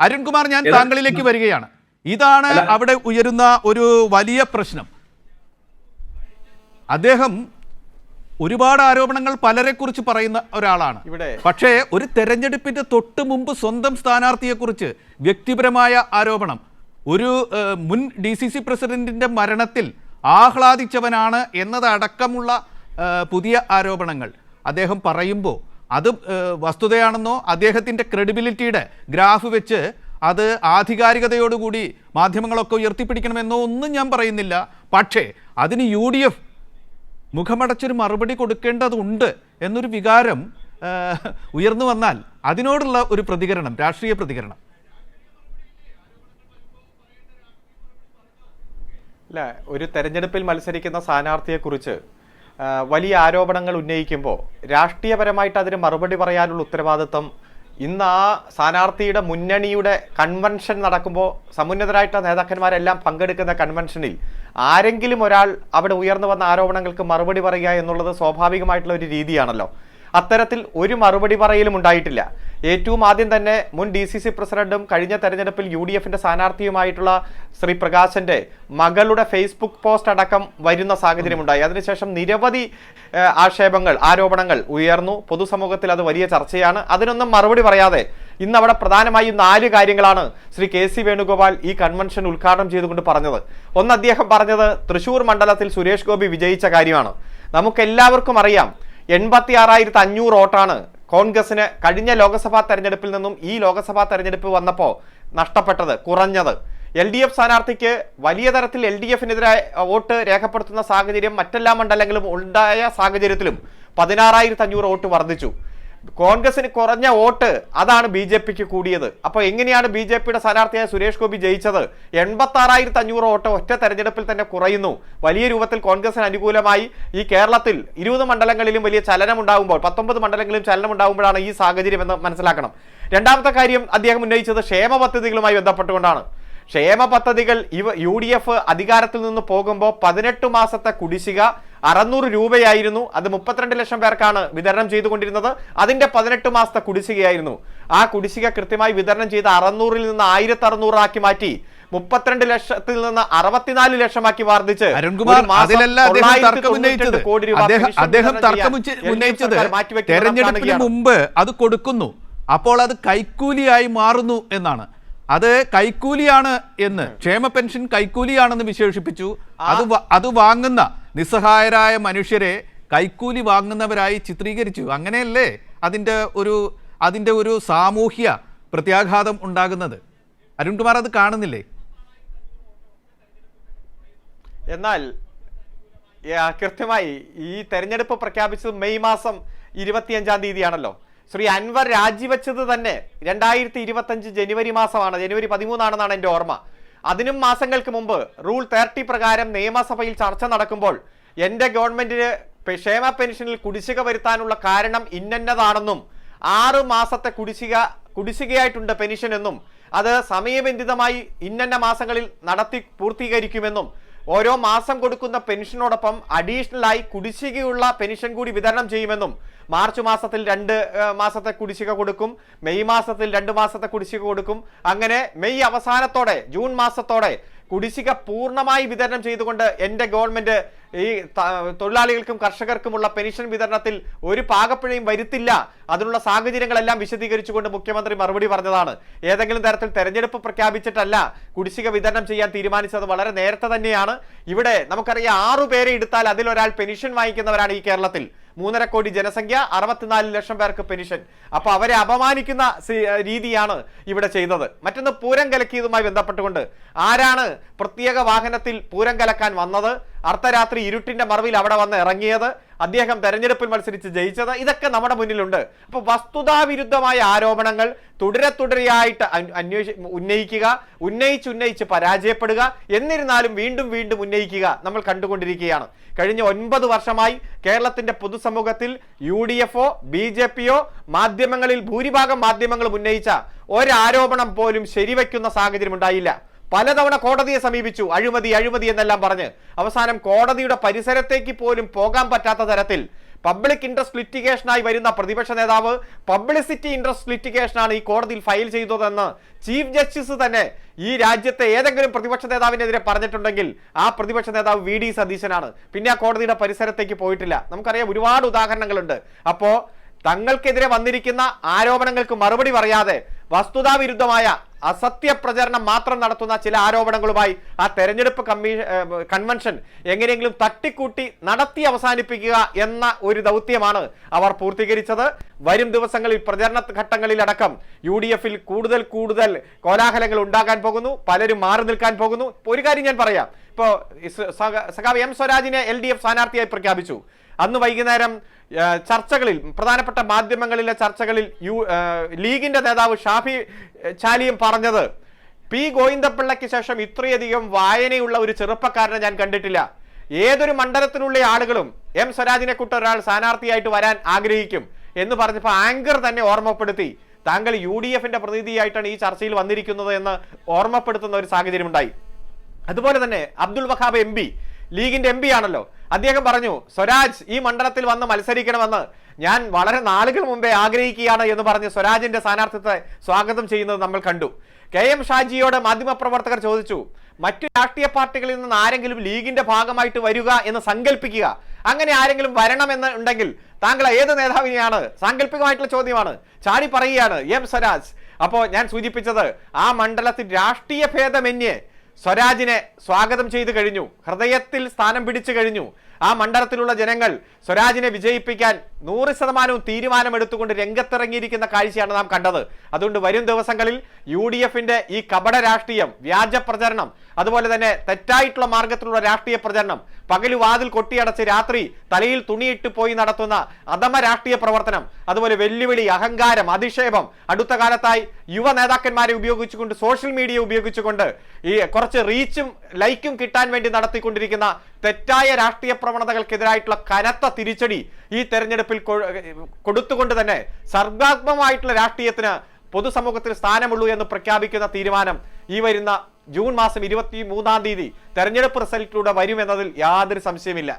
അരുൺകുമാർ, ഞാൻ താങ്കളിലേക്ക് വരികയാണ്. ഇതാണ് അവിടെ ഉയരുന്ന ഒരു വലിയ പ്രശ്നം. അദ്ദേഹം ഒരുപാട് ആരോപണങ്ങൾ പലരെ കുറിച്ച് പറയുന്ന ഒരാളാണ്. പക്ഷേ ഒരു തെരഞ്ഞെടുപ്പിന്റെ തൊട്ട് മുമ്പ് സ്വന്തം സ്ഥാനാർത്ഥിയെക്കുറിച്ച് വ്യക്തിപരമായ ആരോപണം, ഒരു മുൻ DCC പ്രസിഡന്റിന്റെ മരണത്തിൽ ആഹ്ലാദിച്ചവനാണ് എന്നതടക്കമുള്ള പുതിയ ആരോപണങ്ങൾ അദ്ദേഹം പറയുമ്പോൾ അത് വസ്തുതയാണെന്നോ അദ്ദേഹത്തിൻ്റെ ക്രെഡിബിലിറ്റിയുടെ ഗ്രാഫ് വെച്ച് അത് ആധികാരികതയോടുകൂടി മാധ്യമങ്ങളൊക്കെ ഉയർത്തിപ്പിടിക്കണമെന്നോ ഒന്നും ഞാൻ പറയുന്നില്ല. പക്ഷേ അതിന് UDF മുഖമടച്ചൊരു മറുപടി കൊടുക്കേണ്ടതുണ്ട് എന്നൊരു വികാരം ഉയർന്നു വന്നാൽ അതിനോടുള്ള ഒരു പ്രതികരണം, രാഷ്ട്രീയ പ്രതികരണം. അല്ല, ഒരു തെരഞ്ഞെടുപ്പിൽ മത്സരിക്കുന്ന സ്ഥാനാർത്ഥിയെക്കുറിച്ച് വലിയ ആരോപണങ്ങൾ ഉന്നയിക്കുമ്പോൾ രാഷ്ട്രീയപരമായിട്ട് അതിന് മറുപടി പറയാനുള്ള ഉത്തരവാദിത്വം ഇന്ന് ആ സ്ഥാനാർത്ഥിയുടെ മുന്നണിയുടെ കൺവെൻഷൻ നടക്കുമ്പോൾ സമുന്നതരായിട്ടുള്ള നേതാക്കന്മാരെല്ലാം പങ്കെടുക്കുന്ന കൺവെൻഷനിൽ ആരെങ്കിലും ഒരാൾ അവിടെ ഉയർന്നു വന്ന ആരോപണങ്ങൾക്ക് മറുപടി പറയുക എന്നുള്ളത് സ്വാഭാവികമായിട്ടുള്ള ഒരു രീതിയാണല്ലോ. അത്തരത്തിൽ ഒരു മറുപടി പറയലും ഉണ്ടായിട്ടില്ല. ഏറ്റവും ആദ്യം തന്നെ മുൻ DCC പ്രസിഡന്റും കഴിഞ്ഞ തെരഞ്ഞെടുപ്പിൽ UDFന്റെ സ്ഥാനാർത്ഥിയുമായിട്ടുള്ള ശ്രീ പ്രകാശന്റെ മകളുടെ ഫേസ്ബുക്ക് പോസ്റ്റ് അടക്കം വരുന്ന സാഹചര്യമുണ്ടായി. അതിനുശേഷം നിരവധി ആക്ഷേപങ്ങൾ, ആരോപണങ്ങൾ ഉയർന്നു. പൊതുസമൂഹത്തിൽ അത് വലിയ ചർച്ചയാണ്. അതിനൊന്നും മറുപടി പറയാതെ ഇന്ന് അവിടെ പ്രധാനമായും 4 കാര്യങ്ങളാണ് ശ്രീ KC വേണുഗോപാൽ ഈ കൺവെൻഷൻ ഉദ്ഘാടനം ചെയ്തുകൊണ്ട് പറഞ്ഞത്. ഒന്ന്, അദ്ദേഹം പറഞ്ഞത് തൃശൂർ മണ്ഡലത്തിൽ സുരേഷ് ഗോപി വിജയിച്ച കാര്യമാണ്. നമുക്കെല്ലാവർക്കും അറിയാം 86,500 വോട്ടാണ് കോൺഗ്രസിന് കഴിഞ്ഞ ലോക്സഭാ തെരഞ്ഞെടുപ്പിൽ നിന്നും ഈ ലോക്സഭാ തെരഞ്ഞെടുപ്പ് വന്നപ്പോൾ നഷ്ടപ്പെട്ടത്, കുറഞ്ഞത്. LDF സ്ഥാനാർത്ഥിക്ക് വലിയ തരത്തിൽ LDFനെതിരായ വോട്ട് രേഖപ്പെടുത്തുന്ന സാഹചര്യം മറ്റെല്ലാ മണ്ഡലങ്ങളിലും ഉണ്ടായ സാഹചര്യത്തിലും 16,500 വോട്ട് വർദ്ധിച്ചു. കോൺഗ്രസിന് കുറഞ്ഞ വോട്ട്, അതാണ് BJPക്ക് കൂടിയത്. അപ്പോൾ എങ്ങനെയാണ് BJPയുടെ സ്ഥാനാർത്ഥിയായ സുരേഷ് ഗോപി ജയിച്ചത്? 86,500 വോട്ട് ഒറ്റ തെരഞ്ഞെടുപ്പിൽ തന്നെ കുറയുന്നു. വലിയ രൂപത്തിൽ കോൺഗ്രസിന് അനുകൂലമായി ഈ കേരളത്തിൽ 20 മണ്ഡലങ്ങളിലും വലിയ ചലനം ഉണ്ടാകുമ്പോൾ, 19 മണ്ഡലങ്ങളിലും ചലനം ഉണ്ടാകുമ്പോഴാണ് ഈ സാഹചര്യം എന്ന് മനസ്സിലാക്കണം. രണ്ടാമത്തെ കാര്യം അദ്ദേഹം ഉന്നയിച്ചത് ക്ഷേമ പദ്ധതികളുമായി ബന്ധപ്പെട്ടുകൊണ്ടാണ്. ക്ഷേമ പദ്ധതികൾ UDF അധികാരത്തിൽ നിന്ന് പോകുമ്പോൾ 18 മാസത്തെ കുടിശ്ശിക 600 രൂപയായിരുന്നു. അത് 32 ലക്ഷം പേർക്കാണ് വിതരണം ചെയ്തുകൊണ്ടിരുന്നത്. അതിന്റെ 18 മാസത്തെ കുടിശ്ശികയായിരുന്നു. ആ കുടിശ്ശിക കൃത്യമായി വിതരണം ചെയ്ത് 600-ൽ നിന്ന് 1,600 ആക്കി മാറ്റി 32 ലക്ഷത്തിൽ നിന്ന് 64 ലക്ഷമാക്കി വർദ്ധിച്ച് തെരഞ്ഞെടുപ്പിന് മുമ്പ് അത് കൊടുക്കുന്നു, അപ്പോൾ അത് കൈക്കൂലിയായി മാറുന്നു എന്നാണ്. അത് കൈക്കൂലിയാണ് എന്ന്, ക്ഷേമ പെൻഷൻ കൈക്കൂലിയാണെന്ന് വിശേഷിപ്പിച്ചു. അത് വാങ്ങുന്ന നിസ്സഹായരായ മനുഷ്യരെ കൈക്കൂലി വാങ്ങുന്നവരായി ചിത്രീകരിച്ചു. അങ്ങനെയല്ലേ അതിൻ്റെ ഒരു സാമൂഹ്യ പ്രത്യാഘാതം ഉണ്ടാകുന്നത്? അരുൺകുമാർ അത് കാണുന്നില്ലേ? എന്നാൽ കൃത്യമായി ഈ തെരഞ്ഞെടുപ്പ് പ്രഖ്യാപിച്ചത് മെയ് മാസം 25-ാം തീയതിയാണല്ലോ. ശ്രീ അൻവർ രാജിവെച്ചത് തന്നെ 2025 ജനുവരി മാസമാണ്. ജനുവരി 13 എൻ്റെ ഓർമ്മ. അതിനും മാസങ്ങൾക്ക് മുമ്പ് റൂൾ 30 പ്രകാരം നിയമസഭയിൽ ചർച്ച നടക്കുമ്പോൾ എൻ്റെ ഗവൺമെന്റിന് ക്ഷേമ പെൻഷനിൽ കുടിശ്ശിക വരുത്താനുള്ള കാരണം ഇന്നതാണെന്നും 6 മാസത്തെ കുടിശ്ശികയായിട്ടുണ്ട് പെൻഷൻ എന്നും അത് സമയബന്ധിതമായി ഇന്ന മാസങ്ങളിൽ നടത്തി പൂർത്തീകരിക്കുമെന്നും ഓരോ മാസം കൊടുക്കുന്ന പെൻഷനോടൊപ്പം അഡീഷണലായി കുടിശ്ശികയുള്ള പെൻഷൻ കൂടി വിതരണം ചെയ്യുമെന്നും, മാർച്ച് മാസത്തിൽ 2 മാസത്തെ കുടിശ്ശിക കൊടുക്കും, മെയ് മാസത്തിൽ 2 മാസത്തെ കുടിശ്ശിക കൊടുക്കും. അങ്ങനെ മെയ് അവസാനത്തോടെ, ജൂൺ മാസത്തോടെ കുടിശ്ശിക പൂർണ്ണമായി വിതരണം ചെയ്തുകൊണ്ട് എൻ്റെ ഗവൺമെന്റ് ഈ തൊഴിലാളികൾക്കും കർഷകർക്കുമുള്ള പെൻഷൻ വിതരണത്തിൽ ഒരു പാകപ്പിഴയും വരുത്തില്ല. അതിനുള്ള സാഹചര്യങ്ങളെല്ലാം വിശദീകരിച്ചുകൊണ്ട് മുഖ്യമന്ത്രി മറുപടി പറഞ്ഞതാണ്. ഏതെങ്കിലും തരത്തിൽ തെരഞ്ഞെടുപ്പ് പ്രഖ്യാപിച്ചിട്ടല്ല കുടിശ്ശിക വിതരണം ചെയ്യാൻ തീരുമാനിച്ചത്, വളരെ നേരത്തെ തന്നെയാണ്. ഇവിടെ നമുക്കറിയാം 6 പേരെ എടുത്താൽ അതിലൊരാൾ പെൻഷൻ വാങ്ങിക്കുന്നവരാണ് ഈ കേരളത്തിൽ. 3.5 കോടി ജനസംഖ്യ, 64 ലക്ഷം പേർക്ക് പെൻഷൻ. അപ്പൊ അവരെ അപമാനിക്കുന്ന രീതിയാണ് ഇവിടെ ചെയ്തത്. മറ്റൊന്ന്, പൂരം കലക്കിയതുമായി ബന്ധപ്പെട്ടുകൊണ്ട് ആരാണ് പ്രത്യേക വാഹനത്തിൽ പൂരം കലക്കാൻ വന്നത്, അർദ്ധരാത്രി ഇരുട്ടിന്റെ മറവിൽ അവിടെ വന്ന് ഇറങ്ങിയത്, അദ്ദേഹം തെരഞ്ഞെടുപ്പിൽ മത്സരിച്ച് ജയിച്ചത്, ഇതൊക്കെ നമ്മുടെ മുന്നിലുണ്ട്. അപ്പൊ വസ്തുതാവിരുദ്ധമായ ആരോപണങ്ങൾ തുടരെയായിട്ട് ഉന്നയിച്ച് പരാജയപ്പെടുക, എന്നിരുന്നാലും വീണ്ടും ഉന്നയിക്കുക നമ്മൾ കണ്ടുകൊണ്ടിരിക്കുകയാണ്. കഴിഞ്ഞ 9 വർഷമായി കേരളത്തിന്റെ പൊതുസമൂഹത്തിൽ UDFോ BJPയോ മാധ്യമങ്ങളിൽ ഭൂരിഭാഗം മാധ്യമങ്ങളും ഉന്നയിച്ച ഒരാരോപണം പോലും ശരിവെക്കുന്ന സാഹചര്യം ഉണ്ടായില്ല. പലതവണ കോടതിയെ സമീപിച്ചു, അഴിമതി എന്നെല്ലാം പറഞ്ഞ്. അവസാനം കോടതിയുടെ പരിസരത്തേക്ക് പോലും പോകാൻ പറ്റാത്ത തരത്തിൽ പബ്ലിക് ഇൻട്രസ്റ്റ് ലിറ്റിഗേഷനായി വരുന്ന പ്രതിപക്ഷ നേതാവ് പബ്ലിസിറ്റി ഇൻട്രസ്റ്റ് ലിറ്റിഗേഷനാണ് ഈ കോടതിയിൽ ഫയൽ ചെയ്തതെന്ന് ചീഫ് ജസ്റ്റിസ് തന്നെ ഈ രാജ്യത്തെ ഏതെങ്കിലും പ്രതിപക്ഷ നേതാവിനെതിരെ പറഞ്ഞിട്ടുണ്ടെങ്കിൽ ആ പ്രതിപക്ഷ നേതാവ് വി ഡി സതീശനാണ്. പിന്നെ ആ കോടതിയുടെ പരിസരത്തേക്ക് പോയിട്ടില്ല. നമുക്കറിയാം, ഒരുപാട് ഉദാഹരണങ്ങളുണ്ട്. അപ്പോ തങ്ങൾക്കെതിരെ വന്നിരിക്കുന്ന ആരോപണങ്ങൾക്ക് മറുപടി പറയാതെ വസ്തുതാവിരുദ്ധമായ അസത്യ പ്രചരണം മാത്രം നടത്തുന്ന ചില ആരോപണങ്ങളുമായി ആ തെരഞ്ഞെടുപ്പ് കൺവെൻഷൻ എങ്ങനെയെങ്കിലും തട്ടിക്കൂട്ടി നടത്തി അവസാനിപ്പിക്കുക എന്ന ഒരു ദൗത്യമാണ് അവർ പൂർത്തീകരിച്ചത്. വരും ദിവസങ്ങളിൽ പ്രചരണ ഘട്ടങ്ങളിലടക്കം UDF-ൽ കൂടുതൽ കോലാഹലങ്ങൾ ഉണ്ടാകാൻ പോകുന്നു. പലരും മാറി നിൽക്കാൻ പോകുന്നു. ഒരു കാര്യം ഞാൻ പറയാം, ഇപ്പോ സഖാവ് എം സ്വരാജിനെ LDF സ്ഥാനാർത്ഥിയായി പ്രഖ്യാപിച്ചു. അന്ന് വൈകുന്നേരം ചർച്ചകളിൽ, പ്രധാനപ്പെട്ട മാധ്യമങ്ങളിലെ ചർച്ചകളിൽ ലീഗിന്റെ നേതാവ് ഷാഫി ചാലിയും പറഞ്ഞത്, പി ഗോവിന്ദപിള്ളയ്ക്ക് ശേഷം ഇത്രയധികം വായനയുള്ള ഒരു ചെറുപ്പക്കാരനെ ഞാൻ കണ്ടിട്ടില്ല. ഏതൊരു മണ്ഡലത്തിലുള്ള ആളുകളും എം സ്വരാജിനെ കൂട്ട് ഒരാൾ സ്ഥാനാർത്ഥിയായിട്ട് വരാൻ ആഗ്രഹിക്കും എന്ന് പറഞ്ഞപ്പോൾ ആങ്കർ തന്നെ ഓർമ്മപ്പെടുത്തി, താങ്കൾ UDF-ന്റെ പ്രതിനിധിയായിട്ടാണ് ഈ ചർച്ചയിൽ വന്നിരിക്കുന്നത് എന്ന് ഓർമ്മപ്പെടുത്തുന്ന ഒരു സാഹചര്യം ഉണ്ടായി. അതുപോലെ തന്നെ അബ്ദുൾ വഹാബ് MP, ലീഗിന്റെ MP ആണല്ലോ, അദ്ദേഹം പറഞ്ഞു, സ്വരാജ് ഈ മണ്ഡലത്തിൽ വന്ന് മത്സരിക്കണമെന്ന് ഞാൻ വളരെ നാളുകൾ മുമ്പേ ആഗ്രഹിക്കുകയാണ് എന്ന് പറഞ്ഞ് സ്വരാജിന്റെ സ്ഥാനാർത്ഥിത്വത്തെ സ്വാഗതം ചെയ്യുന്നത് നമ്മൾ കണ്ടു. KM ഷാജിയോട് മാധ്യമപ്രവർത്തകർ ചോദിച്ചു, മറ്റു രാഷ്ട്രീയ പാർട്ടികളിൽ നിന്ന് ആരെങ്കിലും ലീഗിന്റെ ഭാഗമായിട്ട് വരിക എന്ന് സങ്കല്പിക്കുക, അങ്ങനെ ആരെങ്കിലും വരണമെന്ന് ഉണ്ടെങ്കിൽ താങ്കൾ ഏത് നേതാവിനെയാണ്? സാങ്കല്പികമായിട്ടുള്ള ചോദ്യമാണ്. ചാടി പറയുകയാണ് എം സ്വരാജ്. അപ്പോൾ ഞാൻ സൂചിപ്പിച്ചത്, ആ മണ്ഡലത്തിൽ രാഷ്ട്രീയ ഭേദമന്യേ സ്വരാജിനെ സ്വാഗതം ചെയ്തു കഴിഞ്ഞു, ഹൃദയത്തിൽ സ്ഥാനം പിടിച്ചു കഴിഞ്ഞു. ആ മണ്ഡലത്തിലുള്ള ജനങ്ങൾ സ്വരാജിനെ വിജയിപ്പിക്കാൻ 100% തീരുമാനമെടുത്തുകൊണ്ട് രംഗത്തിറങ്ങിയിരിക്കുന്ന കാഴ്ചയാണ് നാം കണ്ടത്. അതുകൊണ്ട് വരും ദിവസങ്ങളിൽ UDF-ന്റെ ഈ കപട രാഷ്ട്രീയം, വ്യാജ പ്രചരണം, അതുപോലെ തന്നെ തെറ്റായിട്ടുള്ള മാർഗത്തിലുള്ള രാഷ്ട്രീയ പ്രചരണം, പകല് വാതിൽ കൊട്ടിയടച്ച് രാത്രി തലയിൽ തുണിയിട്ട് പോയി നടത്തുന്ന അധമ രാഷ്ട്രീയ പ്രവർത്തനം, അതുപോലെ വെല്ലുവിളി, അഹങ്കാരം, അധിക്ഷേപം, അടുത്ത കാലത്തായി യുവ നേതാക്കന്മാരെ ഉപയോഗിച്ചുകൊണ്ട്, സോഷ്യൽ മീഡിയ ഉപയോഗിച്ചുകൊണ്ട് ഈ കുറച്ച് റീച്ചും ലൈക്കും കിട്ടാൻ വേണ്ടി നടത്തിക്കൊണ്ടിരിക്കുന്ന തെറ്റായ രാഷ്ട്രീയ പ്രവണതകൾക്കെതിരായിട്ടുള്ള കനത്ത തിരിച്ചടി ഈ തെരഞ്ഞെടുപ്പിൽ കൊടുത്തുകൊണ്ട് തന്നെ സർഗാത്മകമായിട്ടുള്ള രാഷ്ട്രീയത്തിന് പൊതുസമൂഹത്തിൽ സ്ഥാനമുള്ളൂ എന്ന് പ്രഖ്യാപിക്കുന്ന തീരുമാനം ഈ വരുന്ന ജൂൺ മാസം 23-ാം തീയതി തെരഞ്ഞെടുപ്പ് റിസൾട്ടിലൂടെ വരുമെന്നതിൽ യാതൊരു സംശയമില്ല.